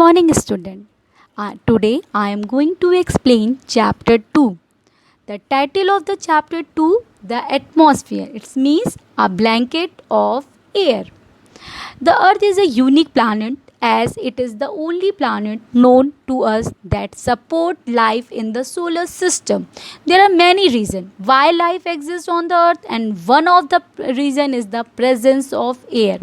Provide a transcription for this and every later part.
morning, student. Today I am going to explain chapter 2. The title of the chapter 2, the atmosphere. It means a blanket of air. The earth is a unique planet as it is the only planet known to us that support life in the solar system. There are many reasons why life exists on the earth, and one of the reason is the presence of air.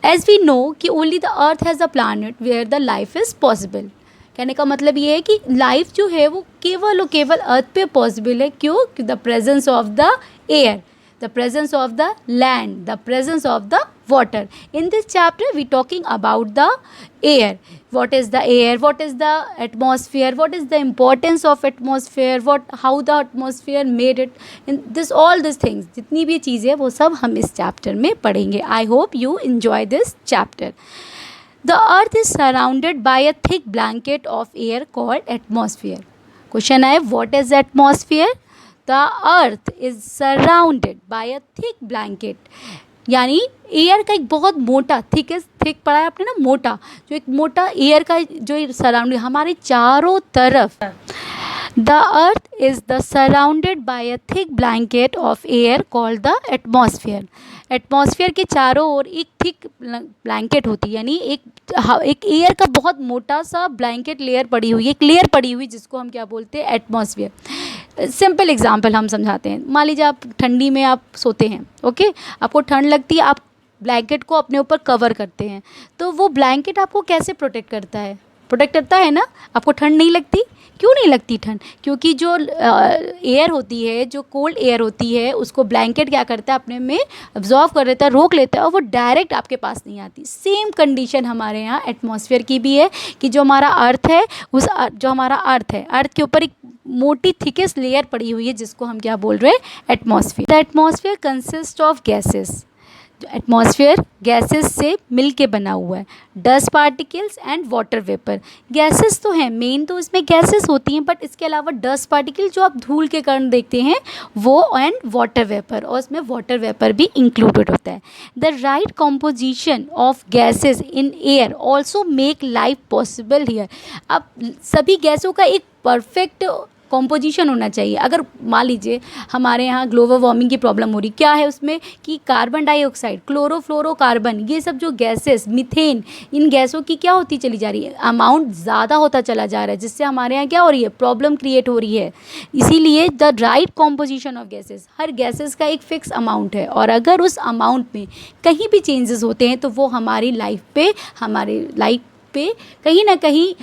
As we know कि only the earth has a planet where the life is possible. कहने का मतलब ये है कि life जो है वो केवल और केवल अर्थ पे पॉसिबल है. क्यों? The presence of the air, the presence of the land, the presence of the water. In this chapter we talking about the air. What is the air? What is the atmosphere? What is the importance of atmosphere? How the atmosphere made it? In this, all these things, जितनी भी चीज़ें वो सब हम इस chapter में पढ़ेंगे. I hope you enjoy this chapter. The earth is surrounded by a thick blanket of air called atmosphere. Question है, what is atmosphere? The earth is surrounded by a thick blanket. यानी air का एक बहुत मोटा, thick पढ़ा है आपने ना, मोटा, जो एक मोटा एयर का जो सराउंडिंग हमारे चारों तरफ. The earth is surrounded by a thick blanket of air called the atmosphere. Atmosphere के चारों ओर एक थिक ब्लैंकेट होती है, यानी एक एयर का बहुत मोटा सा ब्लैंकेट लेयर पड़ी हुई है, एक लेयर पड़ी हुई जिसको हम क्या बोलते हैं? एटमॉस्फेयर. सिंपल एग्जांपल हम समझाते हैं. मान लीजिए आप ठंडी में आप सोते हैं, ओके, आपको ठंड लगती है, आप ब्लैंकेट को अपने ऊपर कवर करते हैं, तो वो ब्लैंकेट आपको कैसे प्रोटेक्ट करता है? प्रोटेक्ट करता है ना. आपको ठंड नहीं लगती. क्यों नहीं लगती ठंड? क्योंकि जो एयर होती है, जो कोल्ड एयर होती है, उसको ब्लैंकेट क्या करता है? अपने में अब्जॉर्व कर लेता है, रोक लेता है, और वो डायरेक्ट आपके पास नहीं आती. सेम कंडीशन हमारे यहाँ एटमॉस्फेयर की भी है कि जो हमारा अर्थ है, जो हमारा अर्थ है, अर्थ के ऊपर एक मोटी थिकेस्ट लेयर पड़ी हुई है जिसको हम क्या बोल रहे हैं? Atmosphere. The atmosphere consist of gases. Atmosphere gases से मिल के बना हुआ है. Dust particles and water vapour. Gases तो हैं, मेन तो इसमें गैसेस होती हैं, बट इसके अलावा डस्ट पार्टिकल जो आप धूल के कारण देखते हैं वो, एंड वाटर वेपर, और इसमें वाटर वेपर भी इंक्लूडेड होता है. The right composition of gases in air also make life possible here. अब सभी गैसों का एक परफेक्ट कॉम्पोजिशन होना चाहिए. अगर मान लीजिए हमारे यहाँ ग्लोबल वार्मिंग की प्रॉब्लम हो रही, क्या है उसमें कि कार्बन डाइऑक्साइड, क्लोरोफ्लोरोकार्बन, ये सब जो गैसेस, मीथेन, इन गैसों की क्या होती चली जा रही है? अमाउंट ज़्यादा होता चला जा रहा है, जिससे हमारे यहाँ क्या हो रही है? प्रॉब्लम क्रिएट हो रही है. इसीलिए the right composition of gases, her gases का एक फिक्स अमाउंट है, और अगर उस अमाउंट में कहीं भी चेंजेस होते हैं तो वो हमारी लाइफ पे कहीं ना कहीं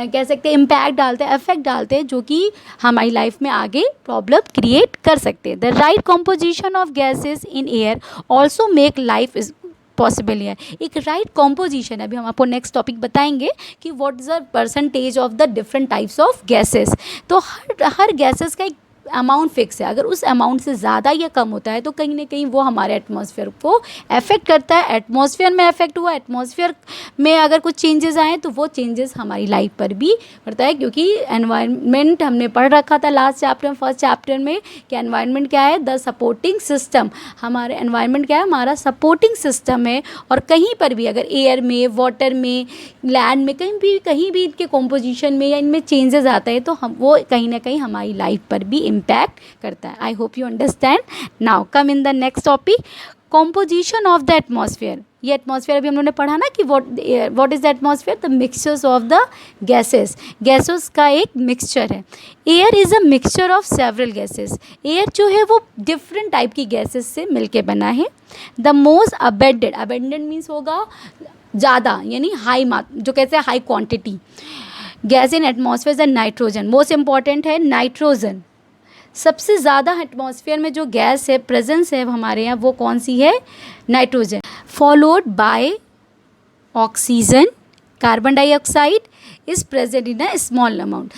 कह सकते हैं इम्पैक्ट डालते हैं, इफेक्ट डालते हैं, जो कि हमारी लाइफ में आगे प्रॉब्लम क्रिएट कर सकते हैं. The right composition of gases in air also make life is possible है. एक राइट कॉम्पोजिशन है, अभी हम आपको नेक्स्ट टॉपिक बताएंगे कि what is the percentage of the different types of gases. तो हर गैसेस का एक अमाउंट फिक्स है. अगर उस अमाउंट से ज़्यादा या कम होता है तो कहीं ना कहीं वो हमारे एटमॉस्फेयर को अफेक्ट करता है. एटमॉस्फेयर में अफेक्ट हुआ, एटमॉस्फेयर में अगर कुछ चेंजेस आए तो वो चेंजेस हमारी लाइफ पर भी पड़ता है. क्योंकि एनवायरनमेंट हमने पढ़ रखा था लास्ट चैप्टर, फर्स्ट चैप्टर में, कि एनवायरनमेंट क्या है? The supporting system. हमारे एनवायरनमेंट क्या है? हमारा सपोर्टिंग सिस्टम है. और कहीं पर भी अगर एयर में, वाटर में, लैंड में, कहीं भी इनके कॉम्पोजिशन में या इनमें चेंजेस आता है तो हम वो कहीं ना कहीं हमारी लाइफ पर भी इम्पैक्ट करता है. I hope you understand. Now come in the next topic, composition of the atmosphere. ये एटमॉस्फेयर अभी हम लोगों ने पढ़ा ना कि what is the atmosphere? The mixtures of the gases. Gases का एक मिक्सचर है. Air is a mixture of several gases. Air जो है वो डिफरेंट टाइप की गैसेस से मिलके बना है. द मोस्ट अबेंडेंट मीन्स होगा ज़्यादा, यानी हाई जो कहते हैं high quantity. Gas in atmosphere the nitrogen. Most important है नाइट्रोजन. सबसे ज़्यादा एटमॉस्फेयर में जो गैस है, प्रेजेंस है हमारे यहाँ, वो कौन सी है? Nitrogen. Followed by oxygen. Carbon dioxide is present in a small amount.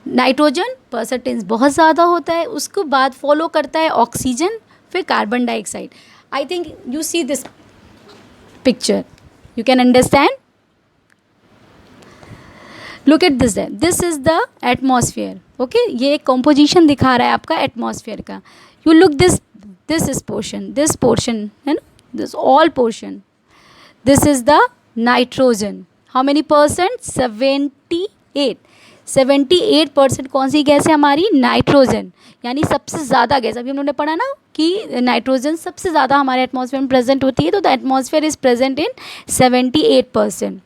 Nitrogen percentage बहुत ज़्यादा होता है, उसके बाद फॉलो करता है ऑक्सीजन, फिर carbon dioxide. I think you see this picture, you can understand. Look at this is the atmosphere. Okay, ये एक कॉम्पोजिशन दिखा रहा है आपका एटमॉस्फेयर का. You look this is portion, this है ना, this all portion, this is the nitrogen. How many percent? 78। 78% कौन सी गैस है हमारी? नाइट्रोजन, यानी सबसे ज़्यादा गैस। अभी हमने पढ़ा ना कि नाइट्रोजन सबसे ज़्यादा हमारे एटमॉस्फेयर में प्रेजेंट होती है, तो the atmosphere is present in 78%.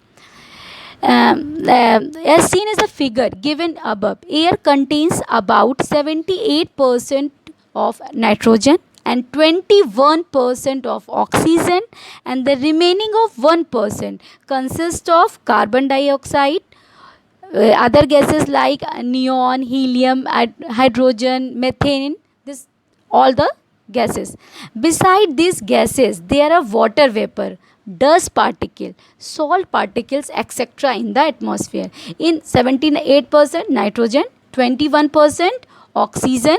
As seen as the figure given above, air contains about 78% of nitrogen and 21% of oxygen, and the remaining of 1% consists of carbon dioxide, other gases like neon, helium, hydrogen, methane, this all the gases. Beside these gases, there are water vapor, dust particle, salt particles, etc. in the atmosphere. In 78% nitrogen, 21% oxygen,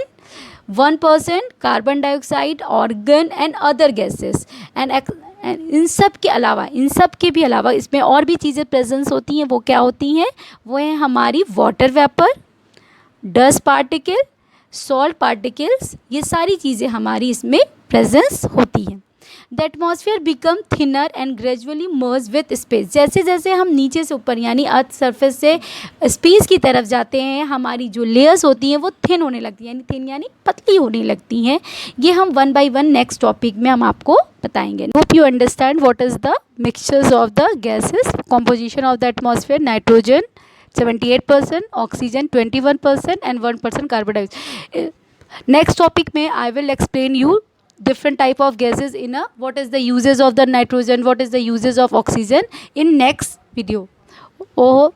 1% carbon dioxide, organ and other gases. And इन सब के भी अलावा इसमें और भी चीज़ें presence होती हैं। वो क्या होती हैं? वो है हमारी water vapour, dust particle, salt particles, ये सारी चीज़ें हमारी इसमें प्रेजेंस होती हैं। The atmosphere become thinner and gradually merge with space. जैसे जैसे हम नीचे से ऊपर यानी अर्थ सरफेस से स्पेस की तरफ जाते हैं, हमारी जो लेयर्स होती हैं वो थिन होने लगती हैं, यानी थिन यानी पतली होने लगती हैं। ये हम one by one next topic में हम आपको बताएंगे। Hope you understand what is the mixtures of the gases, composition of the atmosphere, nitrogen 78%, oxygen 21% and 1% carbon dioxide. Next topic में I will explain you different type of gases in a, what is the uses of the nitrogen, what is the uses of oxygen in next video. Oh.